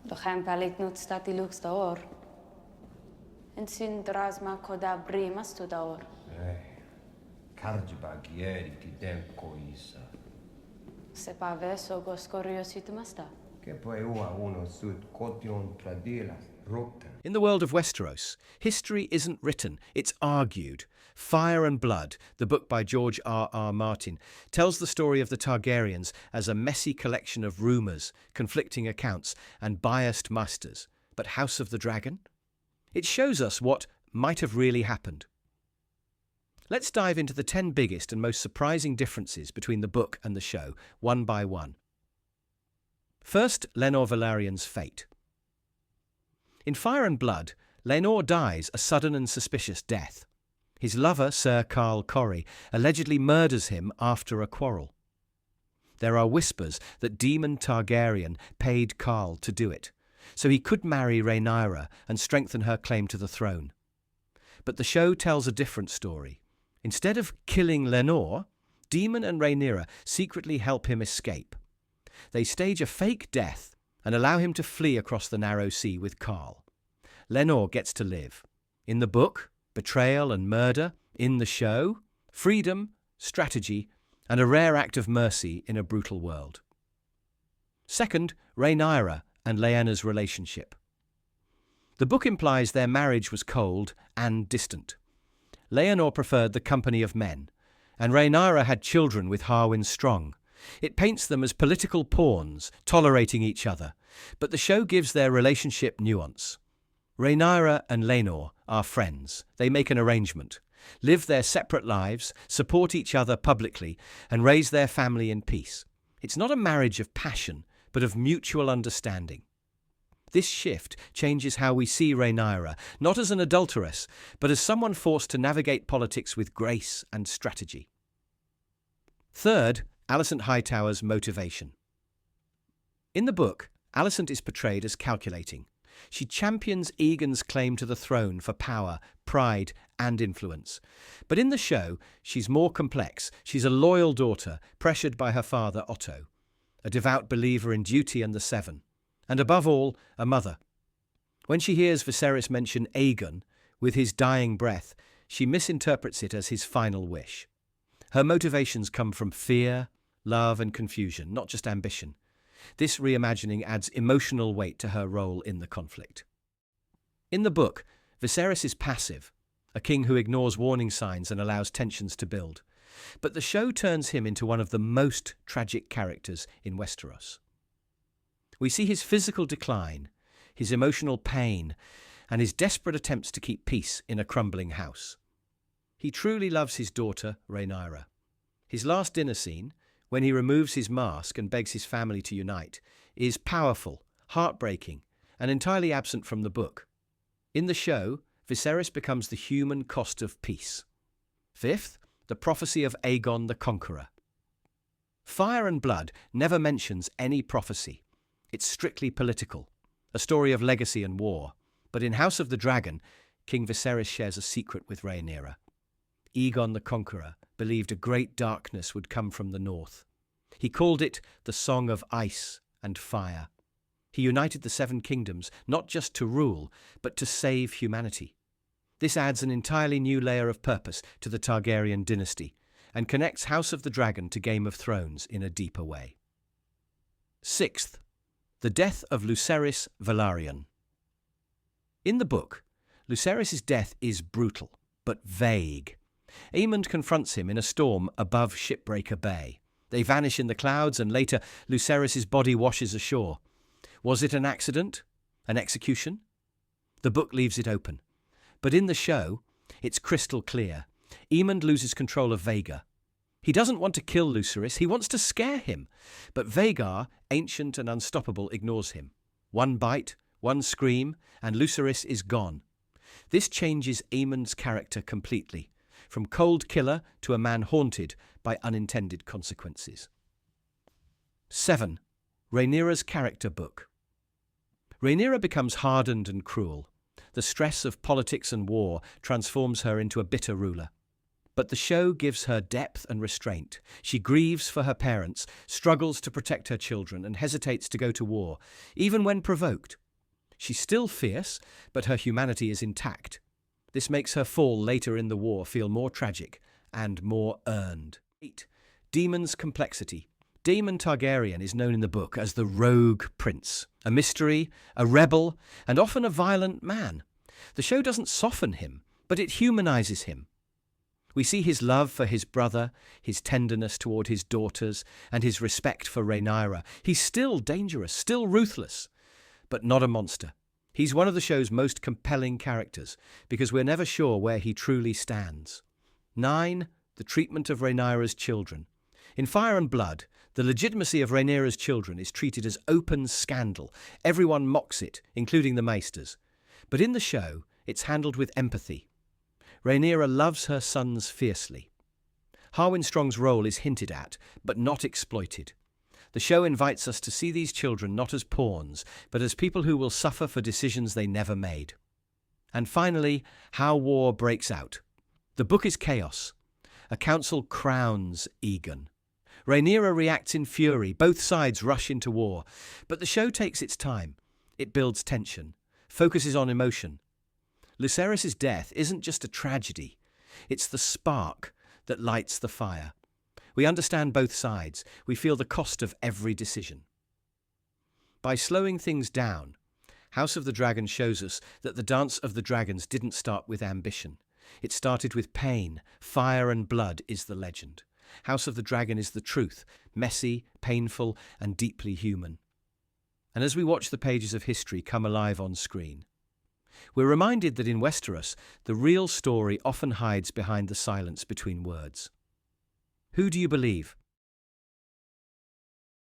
Doch hem pelik stati lux da or. En sin drasma coda brimas tu da or. Cargiba gieri ti demco isa. Se pa veso go scoriositu masta. Che poi uno sud cotion tradilas rota. In the world of Westeros, history isn't written, it's argued. Fire and Blood, the book by George R.R. Martin, tells the story of the Targaryens as a messy collection of rumours, conflicting accounts, and biased masters. But House of the Dragon? It shows us what might have really happened. Let's dive into the 10 biggest and most surprising differences between the book and the show, one by one. First, Laenor Velaryon's fate. In Fire and Blood, Laenor dies a sudden and suspicious death. His lover, Sir Carl Corrie, allegedly murders him after a quarrel. There are whispers that Daemon Targaryen paid Carl to do it, so he could marry Rhaenyra and strengthen her claim to the throne. But the show tells a different story. Instead of killing Laenor, Daemon and Rhaenyra secretly help him escape. They stage a fake death and allow him to flee across the narrow sea with Carl. Laenor gets to live. In the book, betrayal and murder. In the show, freedom, strategy, and a rare act of mercy in a brutal world. Second, Rhaenyra and Laenor's relationship. The book implies their marriage was cold and distant. Laenor preferred the company of men, and Rhaenyra had children with Harwin Strong. It paints them as political pawns, tolerating each other, but the show gives their relationship nuance. Rhaenyra and Laenor are friends. They make an arrangement, live their separate lives, support each other publicly, and raise their family in peace. It's not a marriage of passion, but of mutual understanding. This shift changes how we see Rhaenyra, not as an adulteress, but as someone forced to navigate politics with grace and strategy. Third, Alicent Hightower's motivation. In the book, Alicent is portrayed as calculating. She champions Aegon's claim to the throne for power, pride, and influence. But in the show, she's more complex. She's a loyal daughter, pressured by her father Otto, a devout believer in duty and the Seven, and above all, a mother. When she hears Viserys mention Aegon with his dying breath, she misinterprets it as his final wish. Her motivations come from fear, love, and confusion, not just ambition. This reimagining adds emotional weight to her role in the conflict. In the book, Viserys is passive, a king who ignores warning signs and allows tensions to build. But the show turns him into one of the most tragic characters in Westeros. We see his physical decline, his emotional pain, and his desperate attempts to keep peace in a crumbling house. He truly loves his daughter, Rhaenyra. His last dinner scene, when he removes his mask and begs his family to unite, is powerful, heartbreaking, and entirely absent from the book. In the show, Viserys becomes the human cost of peace. Fifth, the prophecy of Aegon the Conqueror. Fire and Blood never mentions any prophecy. It's strictly political, a story of legacy and war. But in House of the Dragon, King Viserys shares a secret with Rhaenyra. Aegon the Conqueror believed a great darkness would come from the north. He called it the Song of Ice and Fire. He united the Seven Kingdoms not just to rule, but to save humanity. This adds an entirely new layer of purpose to the Targaryen dynasty and connects House of the Dragon to Game of Thrones in a deeper way. Sixth, the death of Lucerys Velaryon. In the book, Lucerys' death is brutal, but vague. Aemond confronts him in a storm above Shipbreaker Bay. They vanish in the clouds, and later Lucerys' body washes ashore. Was it an accident? An execution? The book leaves it open. But in the show, it's crystal clear. Aemond loses control of Vhagar. He doesn't want to kill Lucerys, he wants to scare him. But Vhagar, ancient and unstoppable, ignores him. One bite, one scream, and Lucerys is gone. This changes Aemond's character completely, from cold killer to a man haunted by unintended consequences. 7. Rhaenyra's character book. Rhaenyra becomes hardened and cruel. The stress of politics and war transforms her into a bitter ruler. But the show gives her depth and restraint. She grieves for her parents, struggles to protect her children, and hesitates to go to war, even when provoked. She's still fierce, but her humanity is intact. This makes her fall later in the war feel more tragic and more earned. 8. Daemon's complexity. Daemon Targaryen is known in the book as the Rogue Prince, a mystery, a rebel, and often a violent man. The show doesn't soften him, but it humanizes him. We see his love for his brother, his tenderness toward his daughters, and his respect for Rhaenyra. He's still dangerous, still ruthless, but not a monster. He's one of the show's most compelling characters, because we're never sure where he truly stands. 9. The treatment of Rhaenyra's children. In Fire and Blood, the legitimacy of Rhaenyra's children is treated as open scandal. Everyone mocks it, including the maesters. But in the show, it's handled with empathy. Rhaenyra loves her sons fiercely. Harwin Strong's role is hinted at, but not exploited. The show invites us to see these children not as pawns, but as people who will suffer for decisions they never made. And finally, how war breaks out. The book is chaos. A council crowns Aegon. Rhaenyra reacts in fury, both sides rush into war. But the show takes its time. It builds tension, focuses on emotion. Lucerys' death isn't just a tragedy. It's the spark that lights the fire. We understand both sides. We feel the cost of every decision. By slowing things down, House of the Dragon shows us that the Dance of the Dragons didn't start with ambition. It started with pain. Fire and blood is the legend. House of the Dragon is the truth, messy, painful, and deeply human. And as we watch the pages of history come alive on screen, we're reminded that in Westeros, the real story often hides behind the silence between words. Who do you believe?